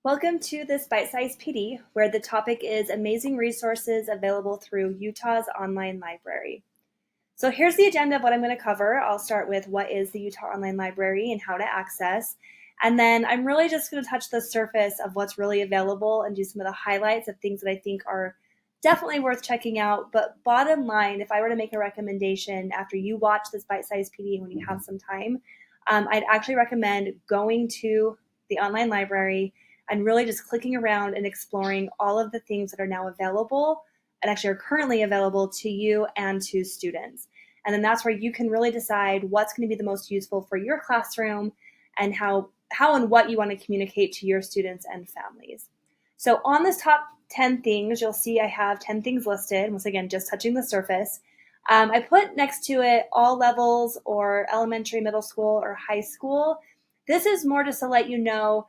Welcome to this bite-sized PD, where the topic is amazing resources available through Utah's online library. So here's the agenda of what I'm going to cover. I'll start with what is the Utah Online Library and how to access. And then I'm really just going to touch the surface of what's really available and do some of the highlights of things that I think are definitely worth checking out. But bottom line, if I were to make a recommendation after you watch this bite-sized PD when you have some time, I'd actually recommend going to the online library and really just clicking around and exploring all of the things that are now available and actually are currently available to you and to students. And then that's where you can really decide what's going to be the most useful for your classroom and how and what you want to communicate to your students and families. So on this top 10 things, you'll see I have 10 things listed. Once again, just touching the surface. I put next to it all levels or elementary, middle school, or high school. This is more just to let you know,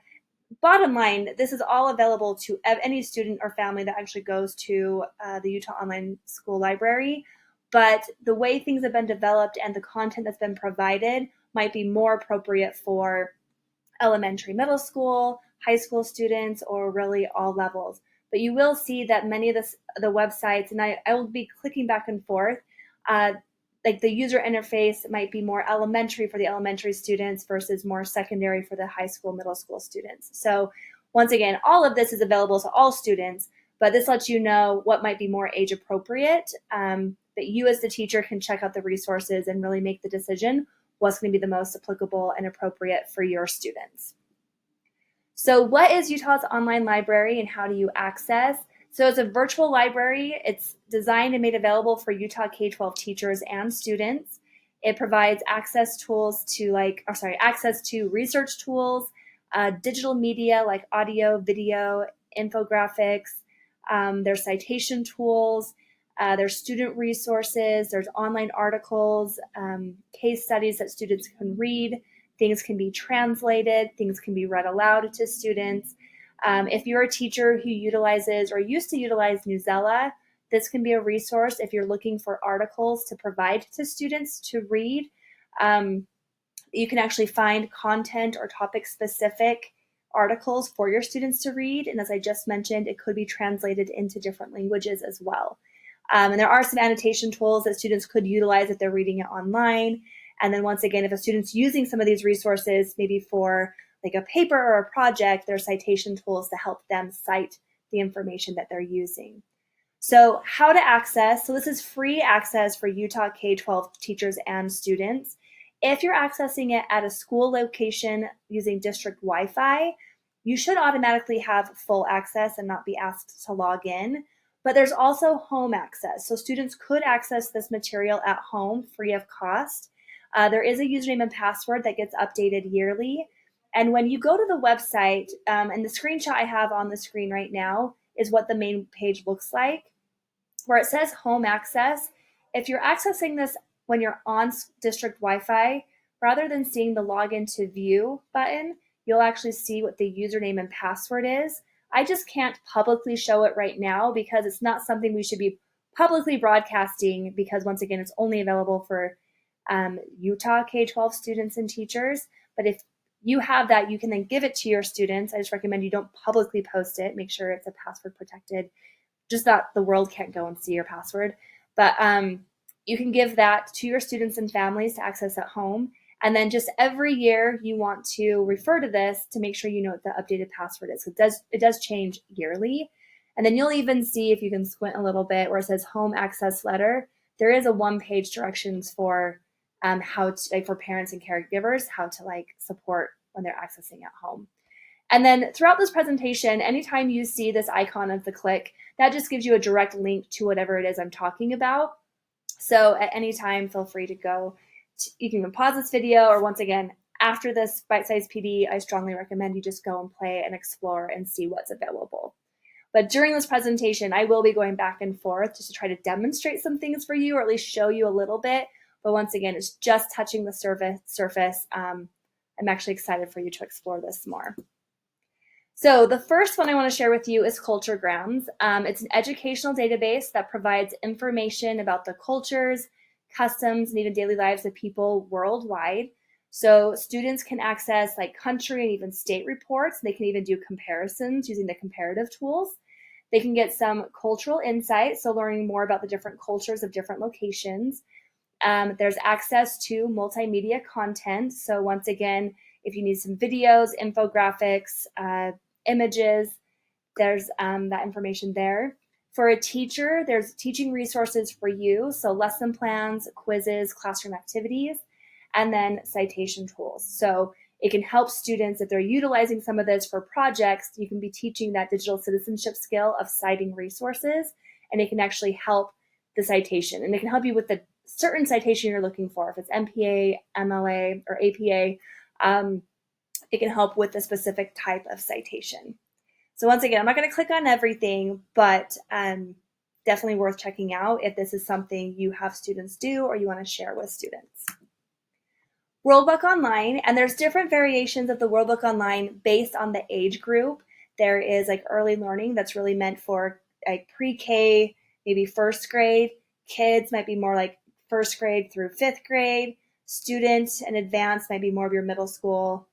bottom line, this is all available to any student or family that actually goes to the Utah Online School Library. But the way things have been developed and the content that's been provided might be more appropriate for elementary, middle school, high school students, or really all levels. But you will see that many of the websites, and I will be clicking back and forth, like the user interface might be more elementary for the elementary students versus more secondary for the high school, middle school students. So once again, all of this is available to all students, but this lets you know what might be more age appropriate, that you as the teacher can check out the resources and really make the decision what's going to be the most applicable and appropriate for your students. So what is Utah's online library and how do you access? So it's a virtual library. It's designed and made available for Utah K-12 teachers and students. It provides access to research tools, digital media like audio, video, infographics. There's citation tools. There's student resources. There's online articles, case studies that students can read. Things can be translated. Things can be read aloud to students. If you're a teacher who utilizes or used to utilize Newsela, this can be a resource if you're looking for articles to provide to students to read. You can actually find content or topic-specific articles for your students to read. And as I just mentioned, it could be translated into different languages as well. And there are some annotation tools that students could utilize if they're reading it online. And then once again, if a student's using some of these resources, maybe for like a paper or a project, there are citation tools to help them cite the information that they're using. So how to access, so this is free access for Utah K-12 teachers and students. If you're accessing it at a school location using district Wi-Fi, you should automatically have full access and not be asked to log in. But there's also home access. So students could access this material at home free of cost. There is a username and password that gets updated yearly. And when you go to the website, and the screenshot I have on the screen right now is what the main page looks like, where it says home access. If you're accessing this when you're on district Wi-Fi, rather than seeing the login to view button, you'll actually see what the username and password is. I just can't publicly show it right now because it's not something we should be publicly broadcasting, because once again, it's only available for Utah K-12 students and teachers. But if you have that, you can then give it to your students. I just recommend you don't publicly post it. Make sure it's a password protected, just that the world can't go and see your password. But you can give that to your students and families to access at home. And then just every year you want to refer to this to make sure you know what the updated password is. So it does change yearly. And then you'll even see, if you can squint a little bit, where it says home access letter, there is a one-page directions for how to, like, for parents and caregivers, how to like support when they're accessing at home. And then throughout this presentation, anytime you see this icon of the click, that just gives you a direct link to whatever it is I'm talking about. So at any time, feel free to go. You can even pause this video, or once again, after this bite-sized PD, I strongly recommend you just go and play and explore and see what's available. But during this presentation, I will be going back and forth just to try to demonstrate some things for you, or at least show you a little bit. But once again, it's just touching the surface. I'm actually excited for you to explore this more. So the first one I want to share with you is Culture Grounds. It's an educational database that provides information about the cultures, customs, and even daily lives of people worldwide. So students can access like country and even state reports. They can even do comparisons using the comparative tools. They can get some cultural insight, so learning more about the different cultures of different locations. There's access to multimedia content. So once again, if you need some videos, infographics, images, there's that information there. For a teacher, there's teaching resources for you. So lesson plans, quizzes, classroom activities, and then citation tools. So it can help students if they're utilizing some of this for projects. You can be teaching that digital citizenship skill of citing resources, and it can actually help the citation. And it can help you with the certain citation you're looking for. If it's MPA, MLA, or APA, it can help with a specific type of citation. So once again, I'm not going to click on everything, but definitely worth checking out if this is something you have students do or you want to share with students. Worldbook Online, and there's different variations of the Worldbook Online based on the age group. There is like early learning that's really meant for like pre-K, maybe first grade. Kids might be more like first grade through fifth grade. Student and advanced might be more of your middle school,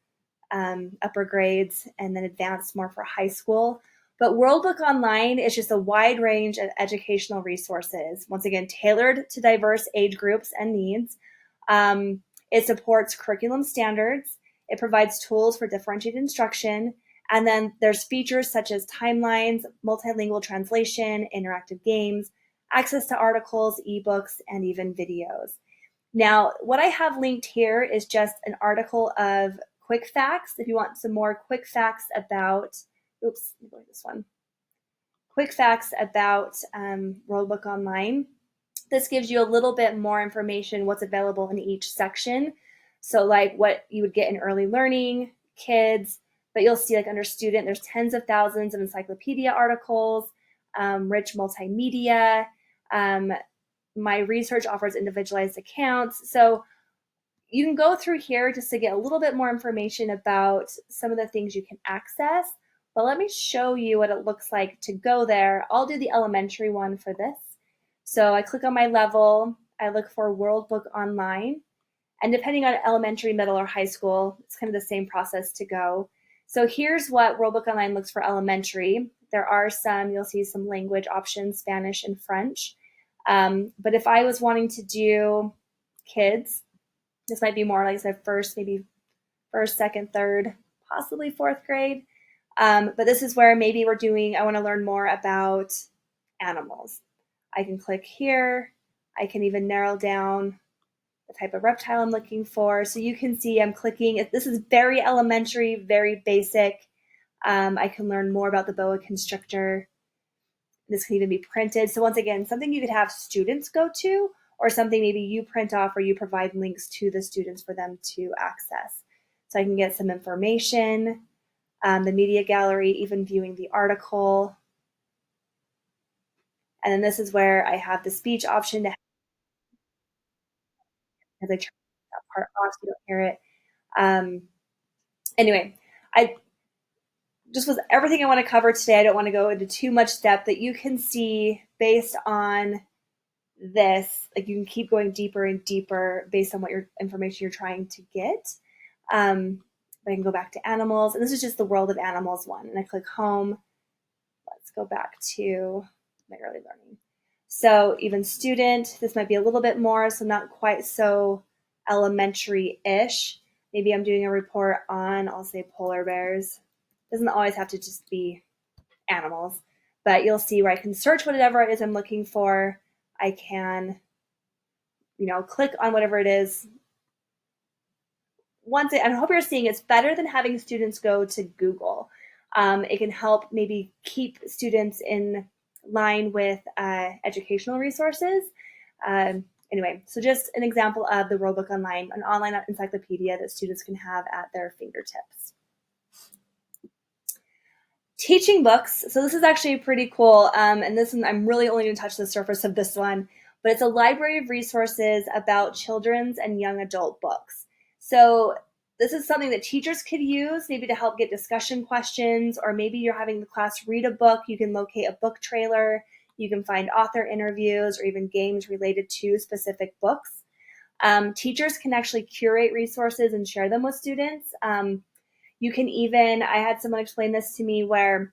upper grades, and then advanced more for high school. But Worldbook Online is just a wide range of educational resources, once again, tailored to diverse age groups and needs. It supports curriculum standards. It provides tools for differentiated instruction. And then there's features such as timelines, multilingual translation, interactive games, access to articles, ebooks, and even videos. Now, what I have linked here is just an article of quick facts. If you want some more quick facts about, oops, let me go to this one. Quick facts about Worldbook Online. This gives you a little bit more information, what's available in each section. So like what you would get in early learning, kids, but you'll see like under student, there's tens of thousands of encyclopedia articles, rich multimedia. My research offers individualized accounts. So you can go through here just to get a little bit more information about some of the things you can access. But let me show you what it looks like to go there. I'll do the elementary one for this. So I click on my level, I look for Worldbook Online, and depending on elementary, middle, or high school, it's kind of the same process to go. So here's what Worldbook Online looks for elementary. There are some, you'll see some language options, Spanish and French. But if I was wanting to do kids, this might be more like I said, maybe first, second, third, possibly fourth grade. But this is where maybe I want to learn more about animals. I can click here. I can even narrow down the type of reptile I'm looking for. So you can see I'm clicking. This is very elementary, very basic. I can learn more about the boa constrictor. This can even be printed. So once again, something you could have students go to, or something maybe you print off or you provide links to the students for them to access. So I can get some information, the media gallery, even viewing the article. And then this is where I have the speech option to as I turn that part off so you don't hear it. Anyway, I just was everything I want to cover today. I don't want to go into too much depth, but you can see based on this, like you can keep going deeper and deeper based on what your information you're trying to get. I can go back to animals, and this is just the world of animals one. And I click home. Let's go back to my early learning. So even student, this might be a little bit more, so not quite so elementary-ish. Maybe I'm doing a report on, I'll say polar bears. Doesn't always have to just be animals, but you'll see where I can search whatever it is I'm looking for. I can, click on whatever it is. I hope you're seeing it's better than having students go to Google. It can help maybe keep students in line with educational resources. Anyway, so just an example of the Worldbook Online, an online encyclopedia that students can have at their fingertips. Teaching books. So this is actually pretty cool. And this one, I'm really only going to touch the surface of this one, but it's a library of resources about children's and young adult books. So this is something that teachers could use maybe to help get discussion questions, or maybe you're having the class read a book. You can locate a book trailer. You can find author interviews or even games related to specific books. Teachers can actually curate resources and share them with students. You can even, I had someone explain this to me where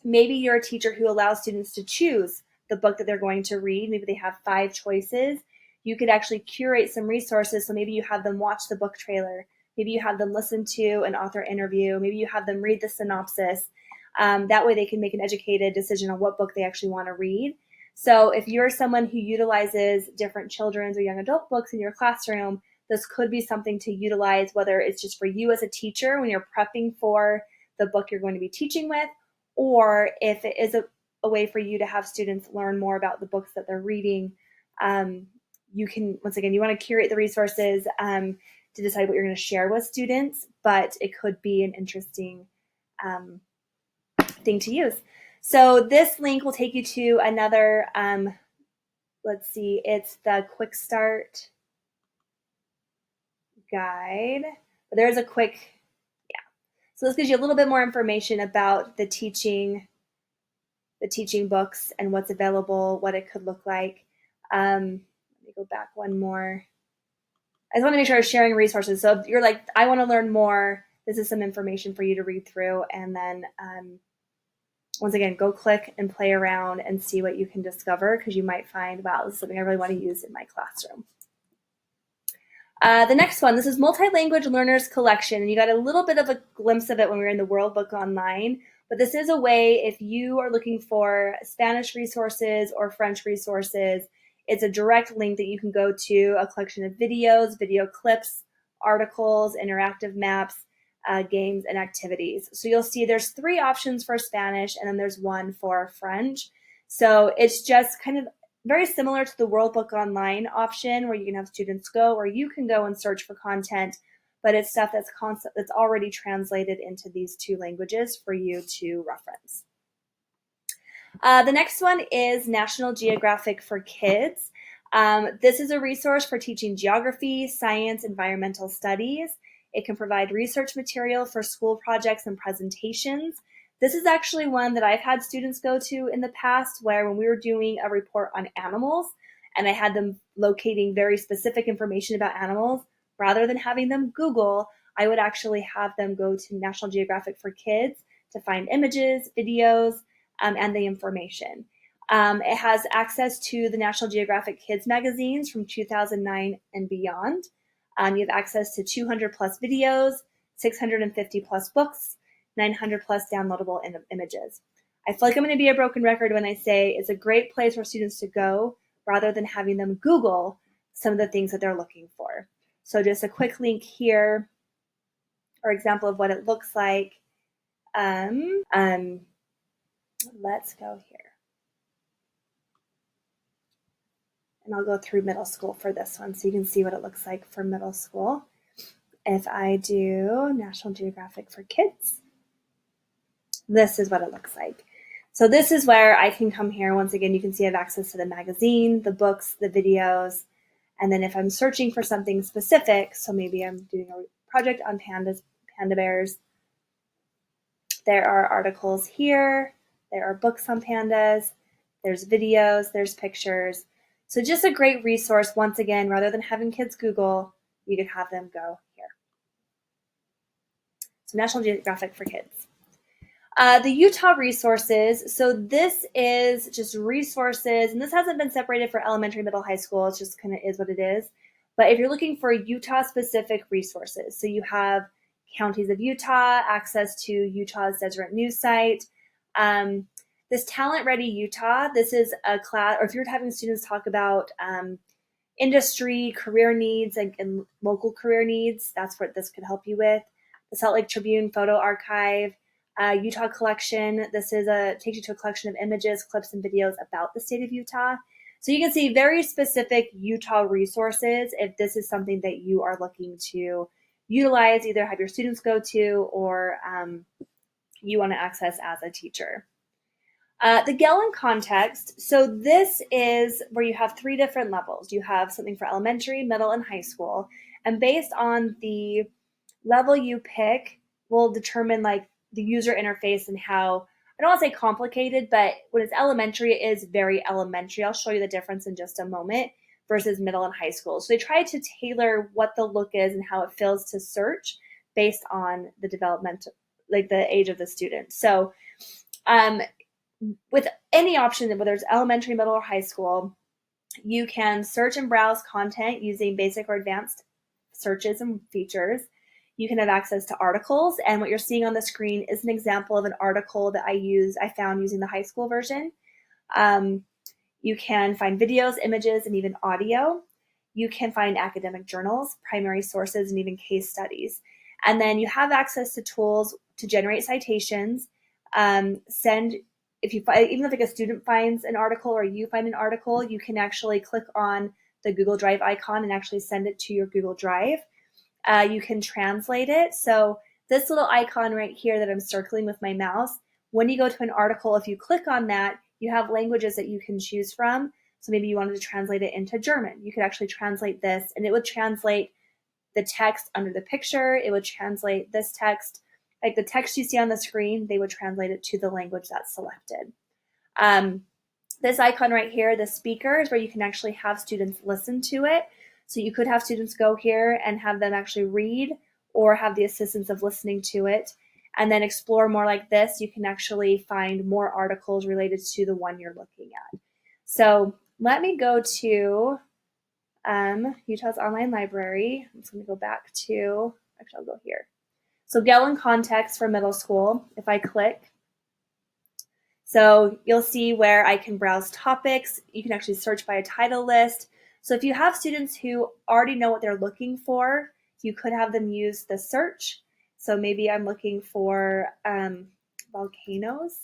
maybe you're a teacher who allows students to choose the book that they're going to read. Maybe they have 5 choices. You could actually curate some resources. So maybe you have them watch the book trailer. Maybe you have them listen to an author interview. Maybe you have them read the synopsis. That way they can make an educated decision on what book they actually want to read. So if you're someone who utilizes different children's or young adult books in your classroom, this could be something to utilize, whether it's just for you as a teacher when you're prepping for the book you're going to be teaching with, or if it is a way for you to have students learn more about the books that they're reading. You can, once again, you want to curate the resources to decide what you're going to share with students, but it could be an interesting thing to use. So this link will take you to another, let's see, it's the Quick Start guide. But there's a quick, so this gives you a little bit more information about the teaching books and what's available, what it could look like. Let me go back one more. I just want to make sure I'm sharing resources. So if you're like, I want to learn more, this is some information for you to read through. And then once again, go click and play around and see what you can discover, because you might find, wow, this is something I really want to use in my classroom. The next one, this is Multi-Language Learners Collection. And you got a little bit of a glimpse of it when we were in the World Book Online. But this is a way, if you are looking for Spanish resources or French resources, it's a direct link that you can go to a collection of videos, video clips, articles, interactive maps, games, and activities. So you'll see there's 3 options for Spanish, and then there's 1 for French. So it's just kind of very similar to the World Book Online option, where you can have students go, or you can go and search for content, but it's stuff that's already translated into these 2 languages for you to reference. The next one is National Geographic for Kids. This is a resource for teaching geography, science, environmental studies. It can provide research material for school projects and presentations. This is actually one that I've had students go to in the past, where when we were doing a report on animals and I had them locating very specific information about animals, rather than having them Google, I would actually have them go to National Geographic for Kids to find images, videos, and the information. It has access to the National Geographic Kids magazines from 2009 and beyond. You have access to 200 plus videos, 650 plus books, 900 plus downloadable images. I feel like I'm going to be a broken record when I say it's a great place for students to go rather than having them Google some of the things that they're looking for. So just a quick link here, or example of what it looks like. Let's go here. And I'll go through middle school for this one so you can see what it looks like for middle school. If I do National Geographic for Kids, this is what it looks like. So this is where I can come here. Once again, you can see I have access to the magazine, the books, the videos. And then if I'm searching for something specific, so maybe I'm doing a project on pandas, panda bears, there are articles here. There are books on pandas. There's videos, there's pictures. So just a great resource. Once again, rather than having kids Google, you could have them go here. So National Geographic for Kids. The Utah resources. So this is just resources, and this hasn't been separated for elementary, middle, high school. It just kind of is what it is. But if you're looking for Utah-specific resources, so you have counties of Utah, access to Utah's Deseret News site. This Talent Ready Utah, this is a class, or if you're having students talk about industry, career needs, and local career needs, that's what this could help you with. The Salt Lake Tribune Photo Archive, Utah Collection. This is takes you to a collection of images, clips, and videos about the state of Utah. So you can see very specific Utah resources if this is something that you are looking to utilize, either have your students go to or you want to access as a teacher. The Gellin context. So this is where you have 3 different levels. You have something for elementary, middle, and high school. And based on the level you pick will determine like the user interface and how, I don't want to say complicated, but when it's elementary, it is very elementary. I'll show you the difference in just a moment. versus middle and high school. So they try to tailor what the look is and how it feels to search based on the development, like the age of the student. So with any option, whether it's elementary, middle, or high school, you can search and browse content using basic or advanced searches and features. You can have access to articles, and what you're seeing on the screen is an example of an article that I found using the high school version. You can find videos, images, and even audio. You can find academic journals, primary sources, and even case studies. And then you have access to tools to generate citations, even if like a student finds an article or you find an article, you can actually click on the Google Drive icon and actually send it to your Google Drive. You can translate it. So this little icon right here that I'm circling with my mouse, when you go to an article, if you click on that, you have languages that you can choose from. So maybe you wanted to translate it into German. You could actually translate this, and it would translate the text under the picture. It would translate this text, like the text you see on the screen, they would translate it to the language that's selected. This icon right here, the speaker, is where you can actually have students listen to it. So you could have students go here and have them actually read or have the assistance of listening to it. And then explore more like this, you can actually find more articles related to the one you're looking at. So let me go to Utah's Online Library. I'm just going to go back to, actually I'll go here. So Gallon Context for middle school, if I click, so you'll see where I can browse topics. You can actually search by a title list. So if you have students who already know what they're looking for, you could have them use the search. So maybe I'm looking for volcanoes.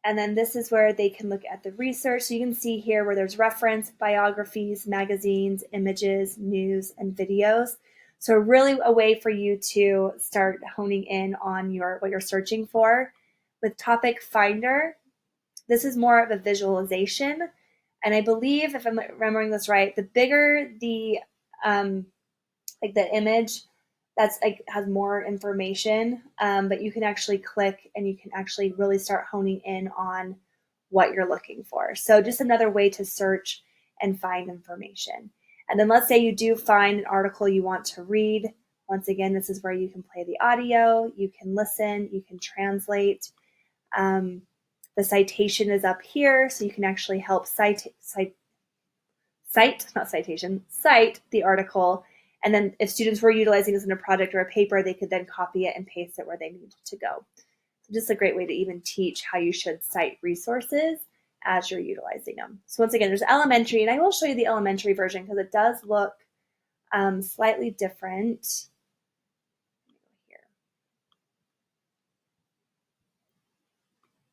And then this is where they can look at the research. So you can see here where there's reference, biographies, magazines, images, news, and videos. So really a way for you to start honing in on what you're searching for. With Topic Finder, this is more of a visualization. And I believe, if I'm remembering this right, the bigger the the image, that's like has more information, but you can actually click and you can actually really start honing in on what you're looking for. So just another way to search and find information. And then let's say you do find an article you want to read. Once again, this is where you can play the audio, you can listen, you can translate. The citation is up here, so you can actually help cite the article. And then if students were utilizing this in a project or a paper, they could then copy it and paste it where they need to go. So just a great way to even teach how you should cite resources as you're utilizing them. So once again, there's elementary, and I will show you the elementary version because it does look slightly different. Here.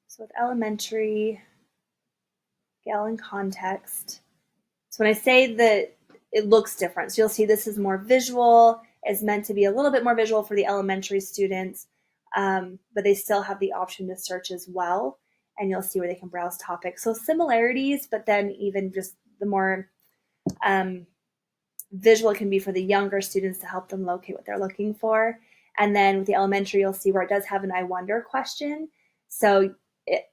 So with elementary, Gallon Context. So when I say that it looks different, so you'll see this is more visual. It's meant to be a little bit more visual for the elementary students, but they still have the option to search as well. And you'll see where they can browse topics. So similarities, but then even just the more visual it can be for the younger students to help them locate what they're looking for. And then with the elementary, you'll see where it does have an I wonder question. So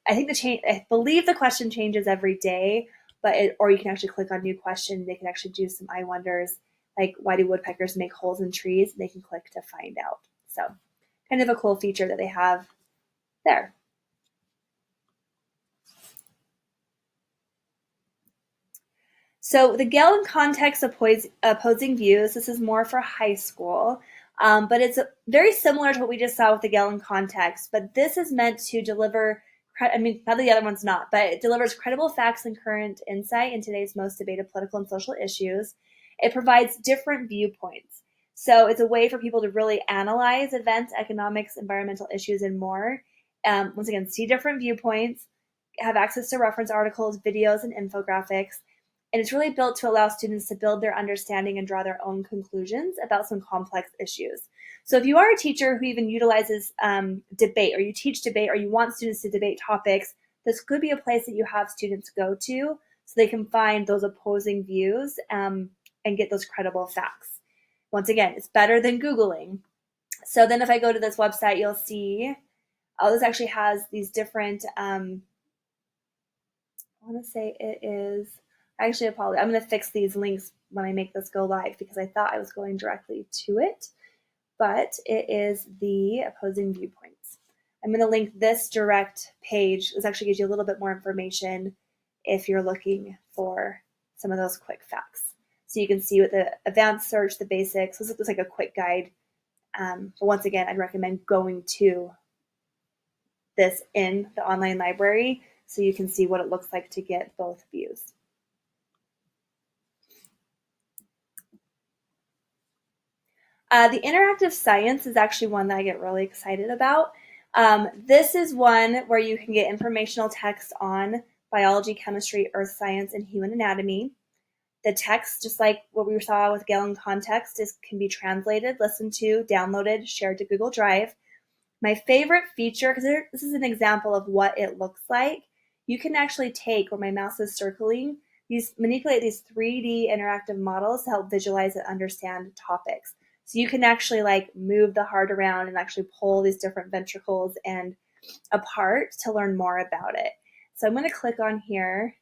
I believe the question changes every day, or you can actually click on new question. They can actually do some I wonders, like why do woodpeckers make holes in trees? And they can click to find out. So kind of a cool feature that they have there. So the Gallon Context opposing views, this is more for high school, but it's very similar to what we just saw with the Gallon Context, but this is meant to deliver, not that the other one's not, but it delivers credible facts and current insight in today's most debated political and social issues. It provides different viewpoints. So it's a way for people to really analyze events, economics, environmental issues, and more. Once again, see different viewpoints, have access to reference articles, videos, and infographics. And it's really built to allow students to build their understanding and draw their own conclusions about some complex issues. So if you are a teacher who even utilizes debate, or you teach debate, or you want students to debate topics, this could be a place that you have students go to so they can find those opposing views and get those credible facts. Once again, it's better than Googling. So then if I go to this website, you'll see, this actually has these different, want to say it is, I actually apologize. I'm going to fix these links when I make this go live because I thought I was going directly to it, but it is the opposing viewpoints. I'm going to link this direct page. This actually gives you a little bit more information if you're looking for some of those quick facts. So you can see with the advanced search, the basics, this looks like a quick guide. But once again, I'd recommend going to this in the online library so you can see what it looks like to get both views. The interactive science is actually one that I get really excited about. This is one where you can get informational text on biology, chemistry, earth science, and human anatomy. The text, just like what we saw with Gale in Context, can be translated, listened to, downloaded, shared to Google Drive. My favorite feature, because this is an example of what it looks like, you can actually take where my mouse is circling, manipulate these 3D interactive models to help visualize and understand topics. So you can actually like move the heart around and actually pull these different ventricles and apart to learn more about it. So I'm going to click on here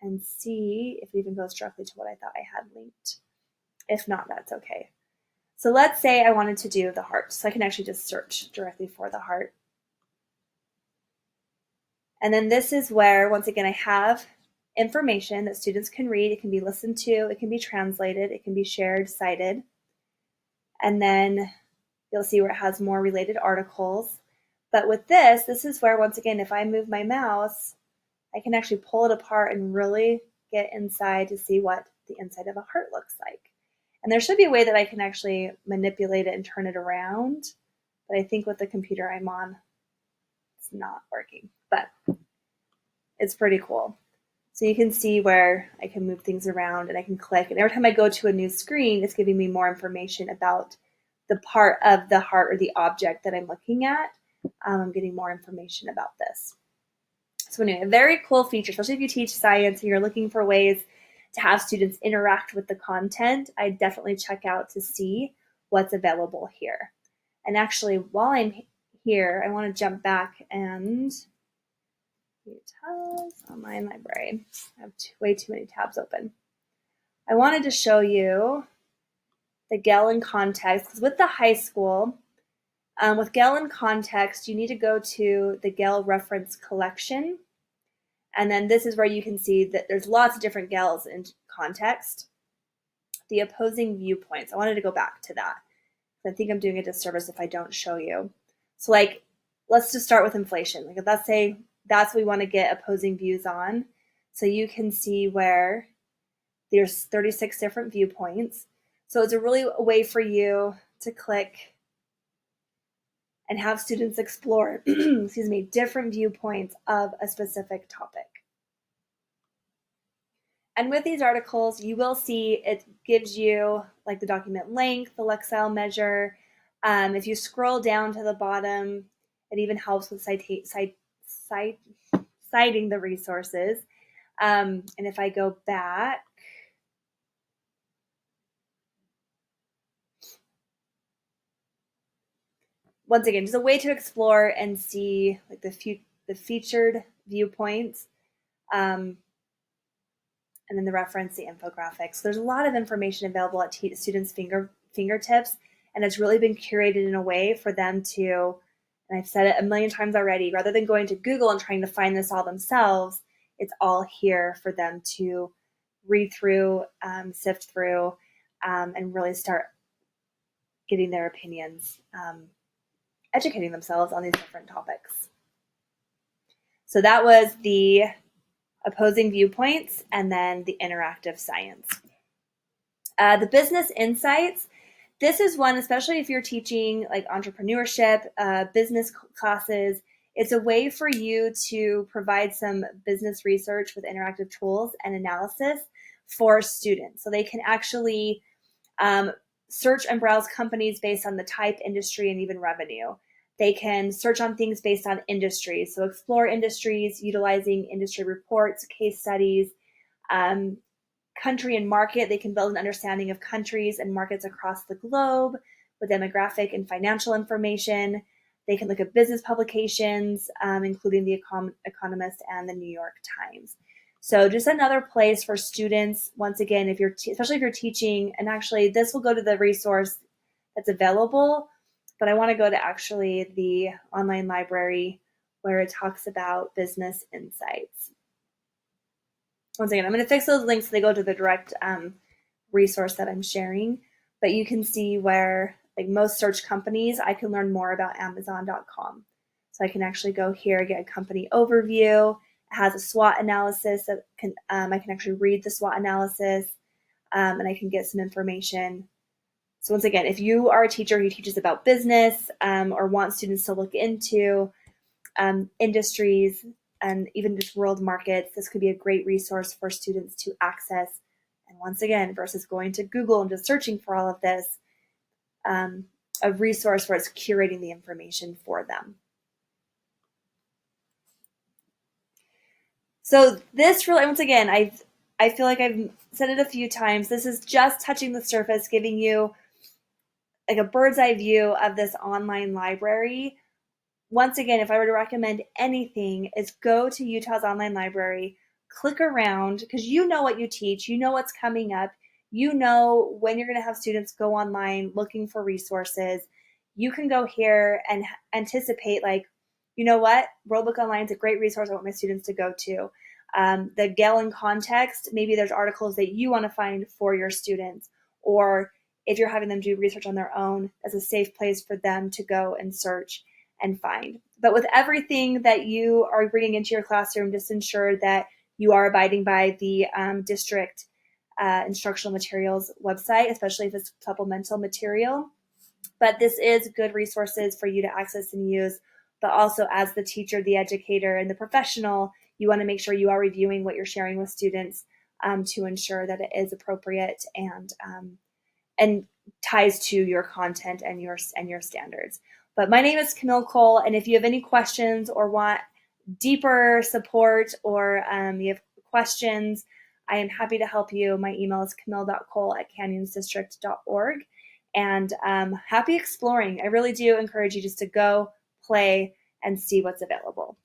and see if it even goes directly to what I thought I had linked. If not, that's okay. So let's say I wanted to do the heart. So I can actually just search directly for the heart. And then this is where, once again, I have information that students can read. It can be listened to, it can be translated, it can be shared, cited. And then you'll see where it has more related articles. But with this is where, once again, if I move my mouse, I can actually pull it apart and really get inside to see what the inside of a heart looks like. And there should be a way that I can actually manipulate it and turn it around. But I think with the computer I'm on, it's not working. But it's pretty cool. So you can see where I can move things around and I can click. And every time I go to a new screen, it's giving me more information about the part of the heart or the object that I'm looking at. I'm getting more information about this. So anyway, a very cool feature, especially if you teach science and you're looking for ways to have students interact with the content, I definitely check out to see what's available here. And actually, while I'm here, I want to jump back and tabs, online library. I have way too many tabs open. I wanted to show you the Gale in Context, because with the high school, with Gale in Context, you need to go to the Gale reference collection. And then this is where you can see that there's lots of different Gales in Context. The opposing viewpoints. I wanted to go back to that. I think I'm doing a disservice if I don't show you. So like, let's just start with inflation. Like, let's say that's what we want to get opposing views on. So you can see where there's 36 different viewpoints. So it's a really a way for you to click and have students explore, excuse me, different viewpoints of a specific topic. And with these articles, you will see it gives you like the document length, the Lexile measure. If you scroll down to the bottom, it even helps with citing the resources. And if I go back, once again, just a way to explore and see like the featured viewpoints, and then the reference, the infographics. There's a lot of information available at students' fingertips, and it's really been curated in a way for them to, and I've said it a million times already, rather than going to Google and trying to find this all themselves, it's all here for them to read through, sift through, and really start getting their opinions, educating themselves on these different topics. So that was the opposing viewpoints and then the interactive science. The business insights. This is one, especially if you're teaching like entrepreneurship, business classes, it's a way for you to provide some business research with interactive tools and analysis for students. So they can actually search and browse companies based on the type, industry, and even revenue. They can search on things based on industries. So explore industries, utilizing industry reports, case studies, country and market. They can build an understanding of countries and markets across the globe with demographic and financial information. They can look at business publications, including The Economist and the New York Times. So just another place for students, once again, if you're especially if you're teaching, and actually this will go to the resource that's available, but I want to go to actually the online library where it talks about business insights. Once again, I'm going to fix those links so they go to the direct resource that I'm sharing, but you can see where, like most search companies, I can learn more about Amazon.com. So I can actually go here, get a company overview. It has a SWOT analysis that I can actually read the SWOT analysis, and I can get some information. So once again, if you are a teacher who teaches about business or want students to look into industries and even just world markets, this could be a great resource for students to access. And once again, versus going to Google and just searching for all of this, a resource where it's curating the information for them. So this really, once again, I feel like I've said it a few times. This is just touching the surface, giving you like a bird's eye view of this online library. Once again, if I were to recommend anything, is go to Utah's online library, click around, because you know what you teach, you know what's coming up, you know when you're going to have students go online looking for resources. You can go here and anticipate, like, you know what, World Online is a great resource I want my students to go to. The Gallon context, maybe there's articles that you want to find for your students, or if you're having them do research on their own, as a safe place for them to go and search and find. But with everything that you are bringing into your classroom, just ensure that you are abiding by the district instructional materials website, especially if it's supplemental material. But this is good resources for you to access and use. But also, as the teacher, the educator, and the professional, you want to make sure you are reviewing what you're sharing with students to ensure that it is appropriate and ties to your content and your standards. But my name is Camille Cole, and if you have any questions or want deeper support, or you have questions, I am happy to help you. My email is camille.cole@canyonsdistrict.org, and happy exploring. I really do encourage you just to go, play, and see what's available.